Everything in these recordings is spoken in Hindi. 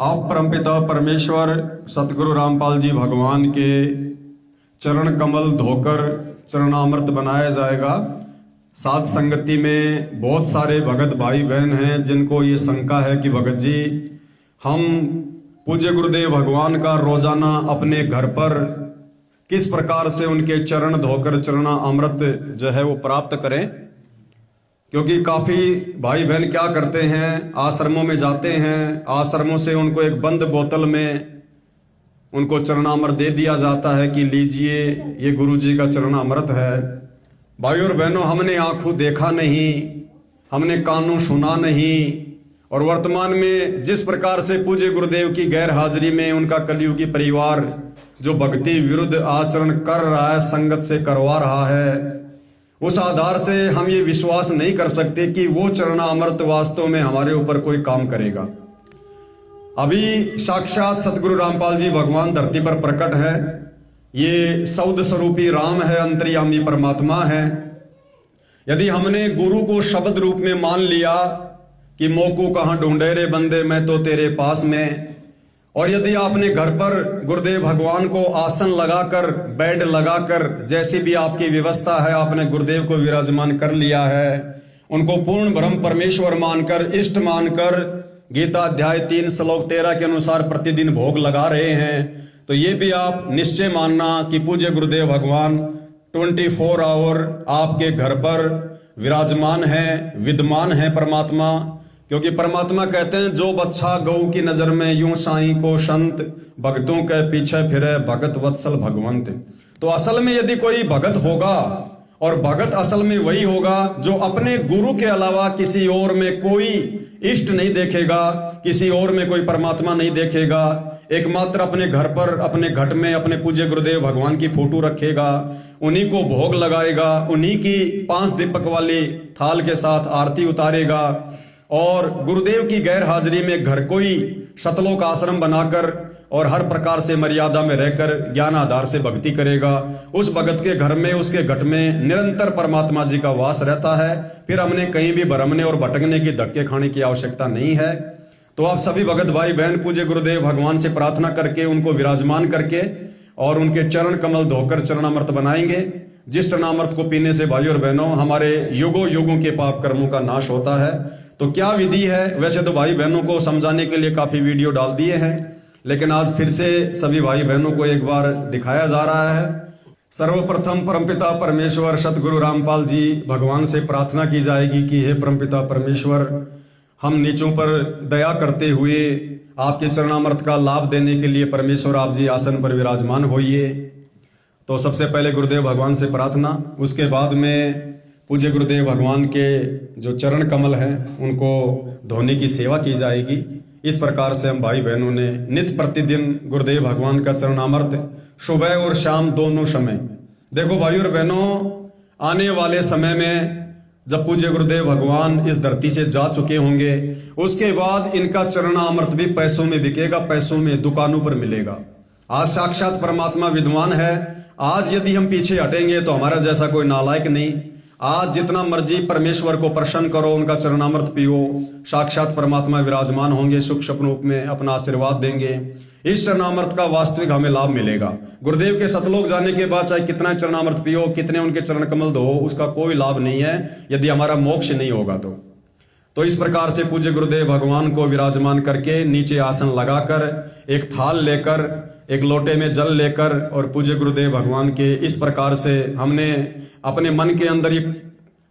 आप परमपिता परमेश्वर सतगुरु रामपाल जी भगवान के चरण कमल धोकर चरणामृत बनाया जाएगा। साथ संगति में बहुत सारे भगत भाई बहन हैं जिनको ये शंका है कि भगत जी हम पूज्य गुरुदेव भगवान का रोजाना अपने घर पर किस प्रकार से उनके चरण धोकर चरणामृत जो है वो प्राप्त करें। क्योंकि काफी भाई बहन क्या करते हैं, आश्रमों में जाते हैं, आश्रमों से उनको एक बंद बोतल में उनको चरणामृत दे दिया जाता है कि लीजिए ये गुरु जी का चरणामृत है। भाई और बहनों, हमने आंखों देखा नहीं, हमने कानों सुना नहीं, और वर्तमान में जिस प्रकार से पूज्य गुरुदेव की गैर हाजिरी में उनका कलयुगी परिवार जो भक्ति विरुद्ध आचरण कर रहा है, संगत से करवा रहा है, उस आधार से हम ये विश्वास नहीं कर सकते कि वो चरणामृत वास्तव में हमारे ऊपर कोई काम करेगा। अभी साक्षात सतगुरु रामपाल जी भगवान धरती पर प्रकट है। ये सौद स्वरूपी राम है, अंतर्यामी परमात्मा है। यदि हमने गुरु को शब्द रूप में मान लिया कि मोको कहाँ ढूंढे रे बंदे मैं तो तेरे पास में, और यदि आपने घर पर गुरुदेव भगवान को आसन लगाकर, बेड लगाकर, जैसी भी आपकी व्यवस्था है, आपने गुरुदेव को विराजमान कर लिया है, उनको पूर्ण ब्रह्म परमेश्वर मानकर, इष्ट मानकर, गीता अध्याय 3 श्लोक 13 के अनुसार प्रतिदिन भोग लगा रहे हैं, तो ये भी आप निश्चय मानना कि पूज्य गुरुदेव भगवान 24 आवर आपके घर पर विराजमान है, विद्यमान है परमात्मा। क्योंकि परमात्मा कहते हैं जो बच्चा गऊ की नजर में यूं साईं को संत, भक्तों के पीछे फिरे भगत वत्सल भगवंत। तो असल में यदि कोई भगत होगा, और भगत असल में वही होगा जो अपने गुरु के अलावा किसी और में कोई इष्ट नहीं देखेगा, किसी और में कोई परमात्मा नहीं देखेगा, एकमात्र अपने घर पर, अपने घट में अपने पूज्य गुरुदेव भगवान की फोटो रखेगा, उन्हीं को भोग लगाएगा, उन्हीं की 5 दीपक वाली थाल के साथ आरती उतारेगा, और गुरुदेव की गैर हाजिरी में घर को ही शतलोक आश्रम बनाकर और हर प्रकार से मर्यादा में रहकर ज्ञान आधार से भक्ति करेगा। उस भगत के घर में, उसके घट में निरंतर परमात्मा जी का वास रहता है। फिर हमने कहीं भी भरमने और भटकने की, धक्के खाने की आवश्यकता नहीं है। तो आप सभी भगत भाई बहन पूज्य गुरुदेव भगवान से प्रार्थना करके, उनको विराजमान करके और उनके चरण कमल धोकर चरणामृत बनाएंगे, जिस चरणामृत को पीने से भाई और बहनों हमारे युगों युगों के पाप कर्मों का नाश होता है। तो क्या विधि है, वैसे तो भाई बहनों को समझाने के लिए काफी वीडियो डाल दिए हैं, लेकिन आज फिर से सभी भाई बहनों को एक बार दिखाया जा रहा है। सर्वप्रथम परमपिता परमेश्वर सतगुरु रामपाल जी भगवान से प्रार्थना की जाएगी कि हे परमपिता परमेश्वर, हम नीचों पर दया करते हुए आपके चरणामृत का लाभ देने के लिए परमेश्वर आप जी आसन पर विराजमान होइए। तो सबसे पहले गुरुदेव भगवान से प्रार्थना, उसके बाद में पूज्य गुरुदेव भगवान के जो चरण कमल हैं उनको धोने की सेवा की जाएगी। इस प्रकार से हम भाई बहनों ने नित्य प्रतिदिन गुरुदेव भगवान का चरणामृत सुबह और शाम दोनों समय, देखो भाई और बहनों, आने वाले समय में जब पूज्य गुरुदेव भगवान इस धरती से जा चुके होंगे, उसके बाद इनका चरणामृत भी पैसों में बिकेगा, पैसों में दुकानों पर मिलेगा। आज साक्षात परमात्मा विद्वान है। आज यदि हम पीछे हटेंगे तो हमारा जैसा कोई नालायक नहीं। आज जितना मर्जी परमेश्वर को प्रसन्न करो, उनका चरणामृत पियो, साक्षात परमात्मा विराजमान होंगे, सुख स्वप्न रूप में अपना आशीर्वाद देंगे। इस चरणामृत का वास्तविक हमें लाभ मिलेगा। गुरुदेव के सतलोक जाने के बाद चाहे कितना चरणामृत पियो, कितने उनके चरण कमल धो, उसका कोई लाभ नहीं है यदि हमारा मोक्ष नहीं होगा। तो इस प्रकार से पूज्य गुरुदेव भगवान को विराजमान करके नीचे आसन लगाकर, एक थाल लेकर, एक लोटे में जल लेकर, और पूज्य गुरुदेव भगवान के इस प्रकार से हमने अपने मन के अंदर ये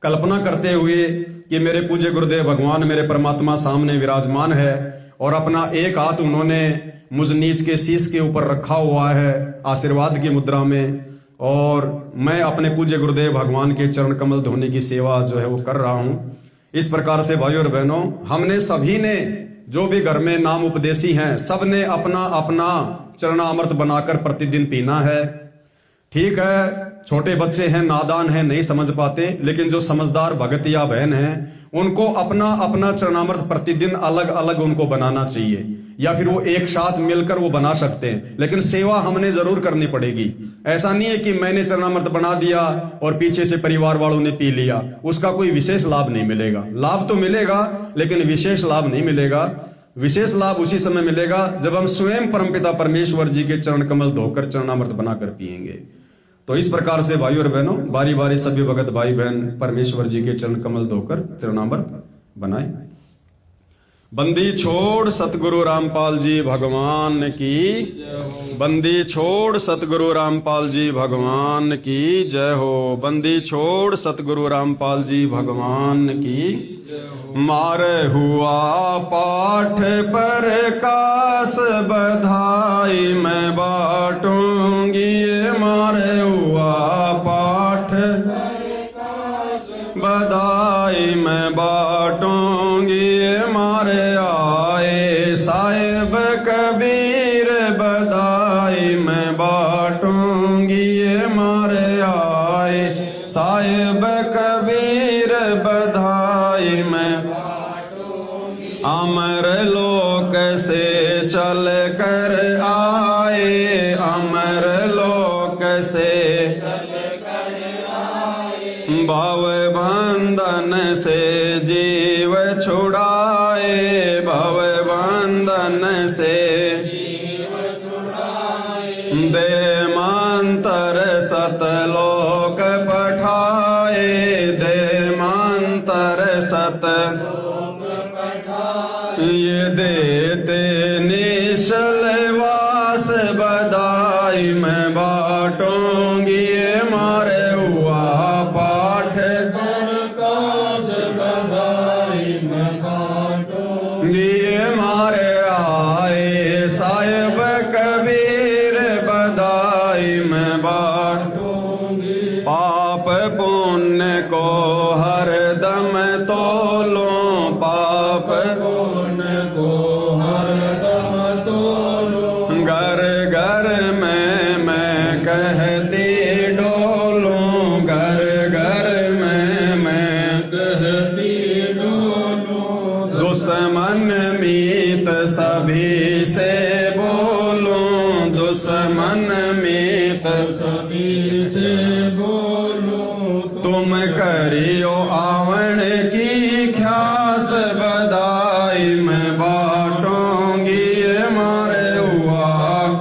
कल्पना करते हुए कि मेरे पूज्य गुरुदेव भगवान, मेरे परमात्मा सामने विराजमान है, और अपना एक हाथ उन्होंने मुझ नीच के शीश के ऊपर रखा हुआ है आशीर्वाद की मुद्रा में, और मैं अपने पूज्य गुरुदेव भगवान के चरण कमल धोने की सेवा जो है वो कर रहा हूं। इस प्रकार से भाई और बहनों, हमने सभी ने, जो भी घर में नाम उपदेशी हैं, सब ने अपना अपना चरणामृत बनाकर प्रतिदिन पीना है। ठीक है, छोटे बच्चे हैं, नादान हैं, नहीं समझ पाते, लेकिन जो समझदार भगत या बहन हैं, उनको अपना अपना चरणामृत प्रतिदिन अलग अलग उनको बनाना चाहिए, या फिर वो एक साथ मिलकर वो बना सकते हैं, लेकिन सेवा हमने जरूर करनी पड़ेगी। ऐसा नहीं है कि मैंने चरणामृत बना दिया और पीछे से परिवार वालों ने पी लिया, उसका कोई विशेष लाभ नहीं मिलेगा। लाभ तो मिलेगा लेकिन विशेष लाभ नहीं मिलेगा। विशेष लाभ उसी समय मिलेगा जब हम स्वयं परमपिता परमेश्वर जी के चरण कमल धोकर चरणामृत बनाकर पिएंगे। तो इस प्रकार से भाइयों और बहनों, बारी बारी सभी भगत भाई बहन परमेश्वर जी के चरण कमल धोकर चरणामृत बनाए। बंदी छोड़ सतगुरु रामपाल जी भगवान की, बंदी छोड़ सतगुरु रामपाल जी भगवान की जय हो। बंदी छोड़ सतगुरु रामपाल जी भगवान की। मारे हुआ पाठ पर कास बधाई मैं बांटूंगी, मारे हुआ पाठ बधाई मैं बांटूंगी, मारे आए साहिब कबीर बधाई मैं बांटूंगी, मारे आए साहिब कबीर बधाई मैं बांटूंगी। अमर लोक से चल कर आए, अमर लोक से भव बंधन से जीव छुड़ाए, भव बंधन से जीव छुड़ाए। दे मंतर सतलोक पठाए, दे मंतर सतलोक पठाए। ये देते निश्चल वास बधाई मैं बांटूंगी, मारे हुआ पाठ प्रकाश बधाई मैं बांटूंगी, मारे आए साहिब कबीर बधाई मैं बांटूंगी। पाप पुण्य को हर दम तोलो, पाप पुण्य को हर दम तोलो। घर घर में मैं कहती डोलूं, घर घर में मैं कहती डोलूं। दुश्मन मीत सभी से बोलूं, दुश्मन मीत सभी से बोलूं। तुम करियो आवण की ख्यास बधाई मैं बांटूंगी, मारे हुआ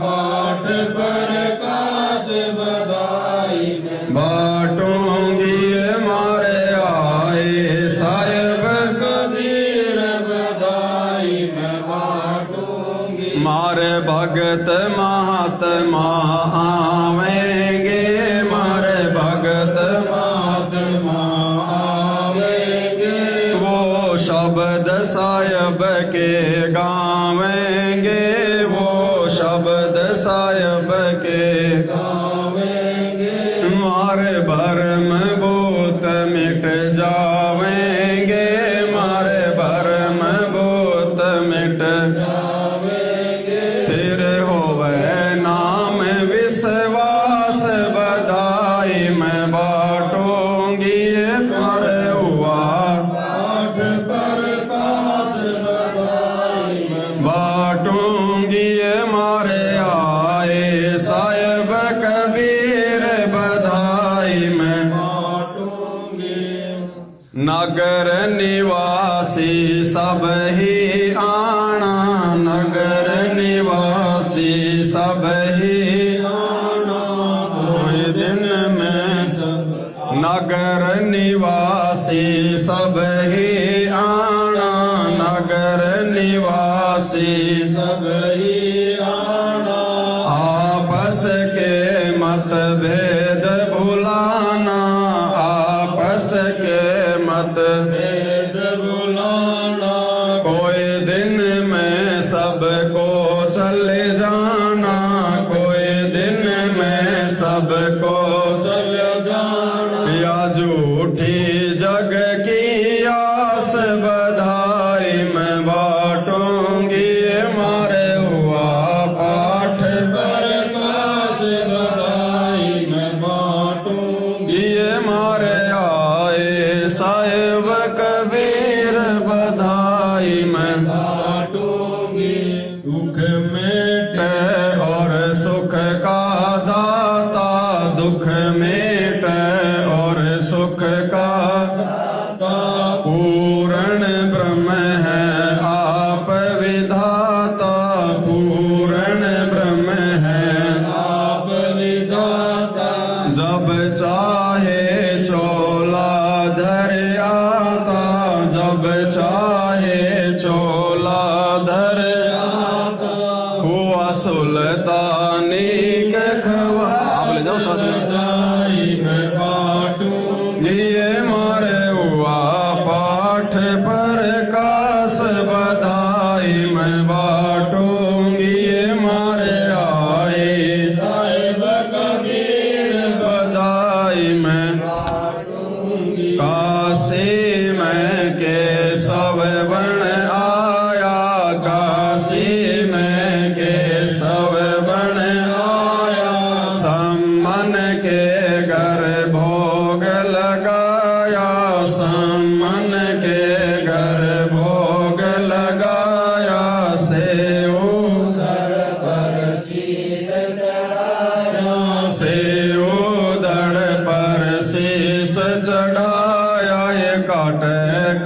पाठ पर काश बधाई मैं बांटूंगी, मारे आए साहिब कबीर बधाई मैं बांटूंगी। मारे भगत महात्मा आवेंगे, मारे भगत महात्मा आवेंगे। वो शब्द साहिब के गावेंगे, वो शब्द साहिब के गावेंगे। मारे भरम भूत मिट जावेंगे, मारे भरम भूत मिट जावेंगे। फिर होवे नाम विश्वास बधाई मैं बांटूंगी, मारे हुआ पाठ पर काश बधाई मैं बांटूंगी, मारे आए साहिब कबीर बधाई मैं बांटूंगी। नगर निवासी सब ही आना, नगर निवासी सब ही आना। कोई दिन में सब नगर निवासी सब ही आना, नगर निवासी सब ही आना। आपस के मतभेद भुलाना, आपस के मतभेद भुलाना। कोई दिन में सबको चले जाना, कोई दिन में सबको चले जाना। या झूठी जग की आस बधाई मैं बांटूंगी, मारे हुआ पाठ पर काश बधाई मैं बांटूंगी, मारे आए साहिब कबीर बधाई मैं बांटूंगी। दुख मेटे और सुख का दाता, दुख मेटे और सुख का दाता। पूर्ण ब्रह्म है आप विधाता, सुल्तानी के खवा। आप ले जाओ साथ में बाटूंगी मारे हुआ पाठ पर कास बधाई मैं बाटूंगी मारे आए साहिब कबीर बधाई मैं बाटूंगी। काशी में के सब बन आया काशी में के सब बन आया सम्मन के घर भोग लगाया सम्मन के घर भोग लगाया से उधर पर शीश चढ़ाया से उधर पर शीश चढ़ाया ये काट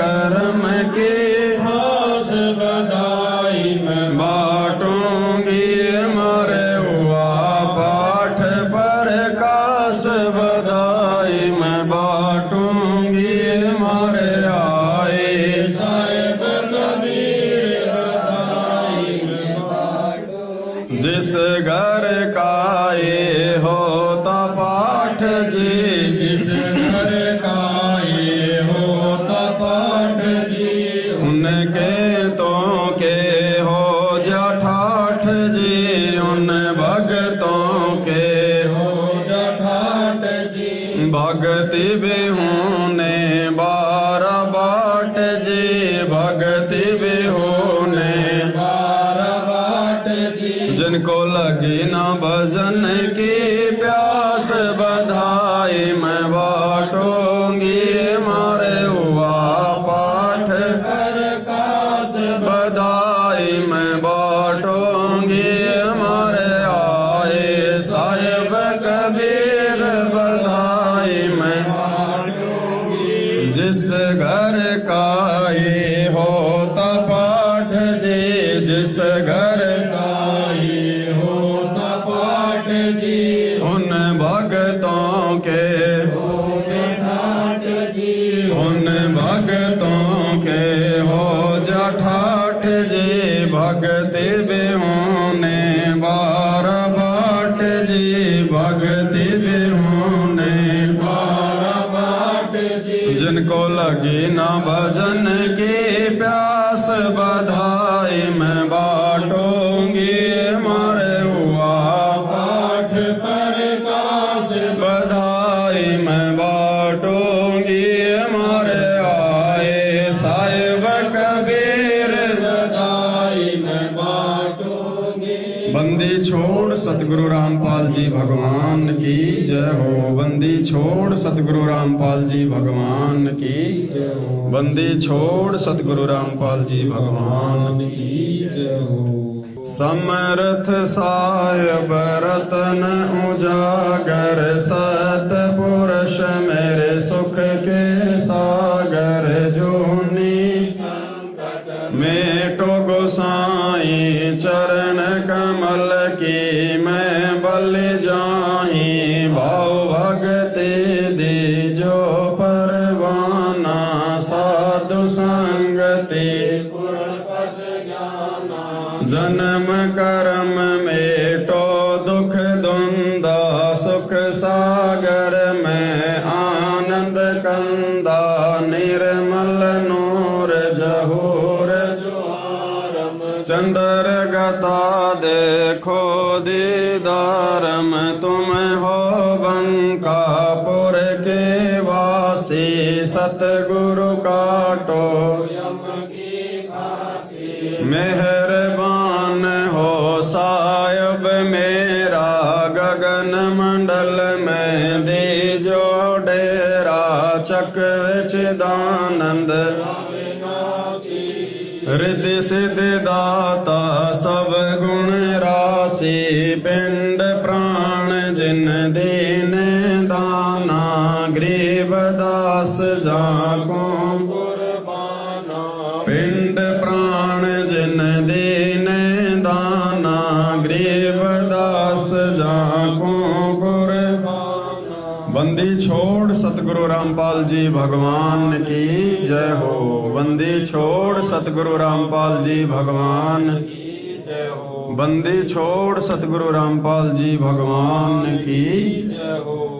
कर्म की हास बधाई मैं बाटूंगी मारे हुआ पाठ पर कास बधाई मैं बाटूंगी मारे आए साहिब कबीर बधाई मैं बाटूंगी। जिस घर का ये होता पाठ जी जिस घर का ये होता पाठ जी उनके तो के हो जा ठाठ जी उन भगतों के हो जा ठाठ जी भक्ति बिहुने बारह बाट जी भक्ति बिहुने बारह बाट जी जिनको लगी ना भजन की प्यास बधाई मैं बाटूंगी मारे हुआ पाठ पर कास बधाई मैं बाटूंगी मारे आए साहिब कबीर बधाई मैं बाटूंगी। जिस घर का ये होता पाठ जी जिस घर का ये होता पाठ जी उन भगतों के उन भगतों के हो जा ठाठ जी भक्ति बिहुने बारह बाट जी भक्ति बिहुने बारह बाट जी जिनको लगी ना भजन की प्यास बधाई मैं बाटूंगी मारे हुआ पाठ पर कास बधाई मैं बाटूंगी मारे आए साहिब कबीर बधाई मैं बाटूंगी। बंदी छोड़ सतगुरु रामपाल जी भगवान की जय हो बंदी छोड़ सतगुरु रामपाल जी भगवान की जय हो बंदी छोड़ सतगुरु रामपाल जी भगवान की जय हो। समर्थ साहिब रतन उजागर सतपुरुष मेरे सुख के सागर जूनी मेटो गोसाई चरण कमल की मैं बल जाही भाव भगति दीजो परवाना साधु संगति जन्म कर्म मेटो दुख दुंदा सुख सागर में आनंद कंदा निर्मल नूर जहूर चंद्र गता देखो दीदारम तुम हो बंकापुर के वासी सतगुरु काटो मेहरबान हो साहिब मेरा गगन मंडल में दीजो डेरा चक्र चिदानंद रिद्धि सिद्धि दाता सब गुण राशि पिंड प्राण जिन दीन दाना गरीब दास जाको पिंड प्राण जिन दीन दाना गरीब दास जाको बंदी छोड़ सतगुरु रामपाल जी भगवान की जय हो बंदी छोड़ सतगुरु रामपाल जी भगवान जय हो। बंदी छोड़ सतगुरु रामपाल जी भगवान की जय हो।